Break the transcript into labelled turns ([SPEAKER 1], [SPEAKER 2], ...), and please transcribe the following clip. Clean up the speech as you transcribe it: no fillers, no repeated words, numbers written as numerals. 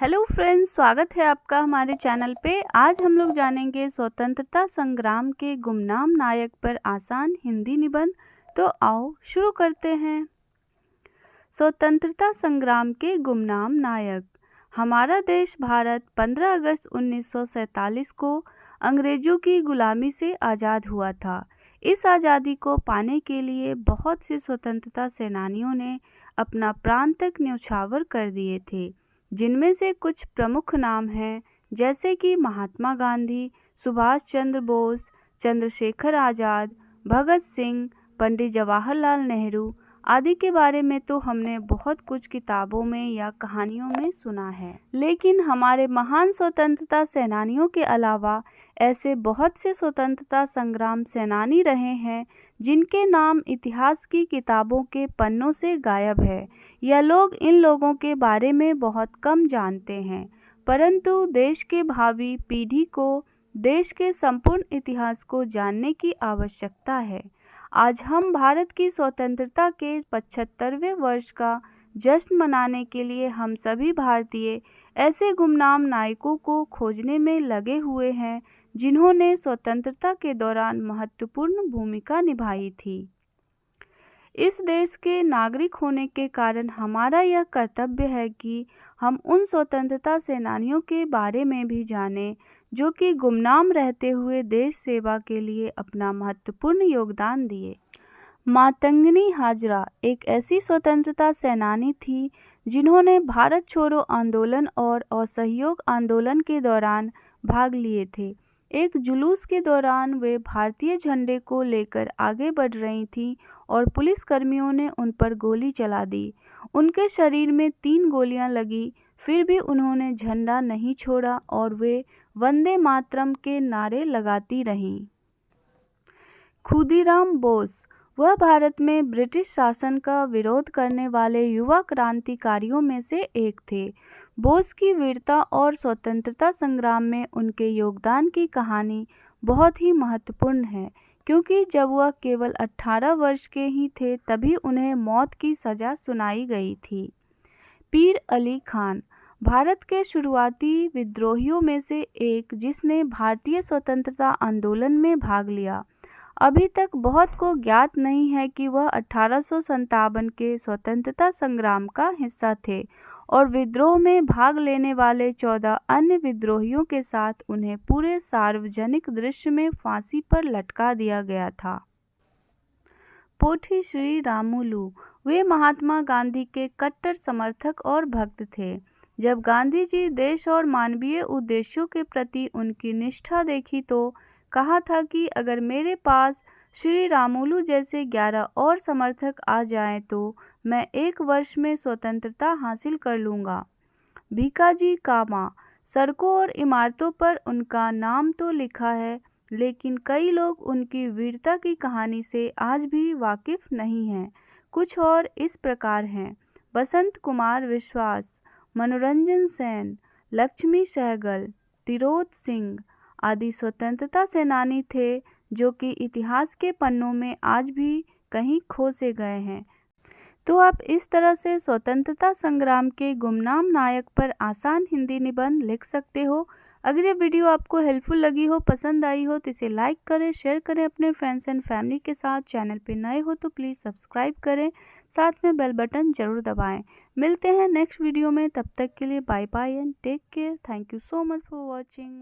[SPEAKER 1] Hello friends, स्वागत है आपका हमारे चैनल पे। आज हम लोग जानेंगे स्वतंत्रता संग्राम के गुमनाम नायक पर आसान हिंदी निबंध। तो आओ शुरू करते हैं। स्वतंत्रता संग्राम के गुमनाम नायक। हमारा देश भारत 15 अगस्त 1947 को अंग्रेजों की गुलामी से आज़ाद हुआ था। इस आज़ादी को पाने के लिए बहुत से स्वतंत्रता सेनानियों ने अपना प्राण तक न्यौछावर कर दिए थे, जिनमें से कुछ प्रमुख नाम हैं, जैसे कि महात्मा गांधी, सुभाष चंद्र बोस, चंद्रशेखर आज़ाद, भगत सिंह, पंडित जवाहरलाल नेहरू आदि के बारे में तो हमने बहुत कुछ किताबों में या कहानियों में सुना है। लेकिन हमारे महान स्वतंत्रता सेनानियों के अलावा ऐसे बहुत से स्वतंत्रता संग्राम सेनानी रहे हैं जिनके नाम इतिहास की किताबों के पन्नों से गायब है, या लोग इन लोगों के बारे में बहुत कम जानते हैं। परंतु देश के भावी पीढ़ी को देश के संपूर्ण इतिहास को जानने की आवश्यकता है। आज हम भारत की स्वतंत्रता के 75वें वर्ष का जश्न मनाने के लिए हम सभी भारतीय ऐसे गुमनाम नायकों को खोजने में लगे हुए हैं जिन्होंने स्वतंत्रता के दौरान महत्वपूर्ण भूमिका निभाई थी। इस देश के नागरिक होने के कारण हमारा यह कर्तव्य है कि हम उन स्वतंत्रता सेनानियों के बारे में भी जानें जो कि गुमनाम रहते हुए देश सेवा के लिए अपना महत्वपूर्ण योगदान दिए। मातंगनी हाजरा एक ऐसी स्वतंत्रता सेनानी थी जिन्होंने भारत छोड़ो आंदोलन और असहयोग आंदोलन के दौरान भाग लिए थे। एक जुलूस के दौरान वे भारतीय झंडे को लेकर आगे बढ़ रही थीं और पुलिसकर्मियों ने उन पर गोली चला दी। उनके शरीर में 3 गोलियां लगी, फिर भी उन्होंने झंडा नहीं छोड़ा और वे वंदे मातरम के नारे लगाती रहीं। खुदीराम बोस, वह भारत में ब्रिटिश शासन का विरोध करने वाले युवा क्रांतिकारियों में से एक थे। बोस की वीरता और स्वतंत्रता संग्राम में उनके योगदान की कहानी बहुत ही महत्वपूर्ण है, क्योंकि जब वह केवल 18 वर्ष के ही थे तभी उन्हें मौत की सज़ा सुनाई गई थी। पीर अली खान, भारत के शुरुआती विद्रोहियों में से एक जिसने भारतीय स्वतंत्रता आंदोलन में भाग लिया। अभी तक बहुत को ज्ञात नहीं है कि वह 1857 के स्वतंत्रता संग्राम का हिस्सा थे और विद्रोह में भाग लेने वाले 14 अन्य विद्रोहियों के साथ उन्हें पूरे सार्वजनिक दृश्य में फांसी पर लटका दिया गया था। पोठी श्री रामुलु, वे महात्मा गांधी के कट्टर समर्थक और भक्त थे। जब गांधी जी देश और मानवीय उद्देश्यों के प्रति उनकी निष्ठा देखी तो कहा था कि अगर मेरे पास श्री रामुलु जैसे 11 और समर्थक आ जाएं तो मैं 1 वर्ष में स्वतंत्रता हासिल कर लूँगा। भीकाजी कामा, सड़कों और इमारतों पर उनका नाम तो लिखा है, लेकिन कई लोग उनकी वीरता की कहानी से आज भी वाकिफ नहीं हैं। कुछ और इस प्रकार हैं: बसंत कुमार विश्वास, मनोरंजन सेन, लक्ष्मी सहगल, तिरोत सिंह आदि स्वतंत्रता सेनानी थे जो कि इतिहास के पन्नों में आज भी कहीं खो से गए हैं। तो आप इस तरह से स्वतंत्रता संग्राम के गुमनाम नायक पर आसान हिंदी निबंध लिख सकते हो। अगर ये वीडियो आपको हेल्पफुल लगी हो, पसंद आई हो तो इसे लाइक करें, शेयर करें अपने फ्रेंड्स एंड फैमिली के साथ। चैनल पे नए हो तो प्लीज़ सब्सक्राइब करें, साथ में बेल बटन जरूर दबाएं। मिलते हैं नेक्स्ट वीडियो में, तब तक के लिए bye bye and take care. Thank you so much for watching.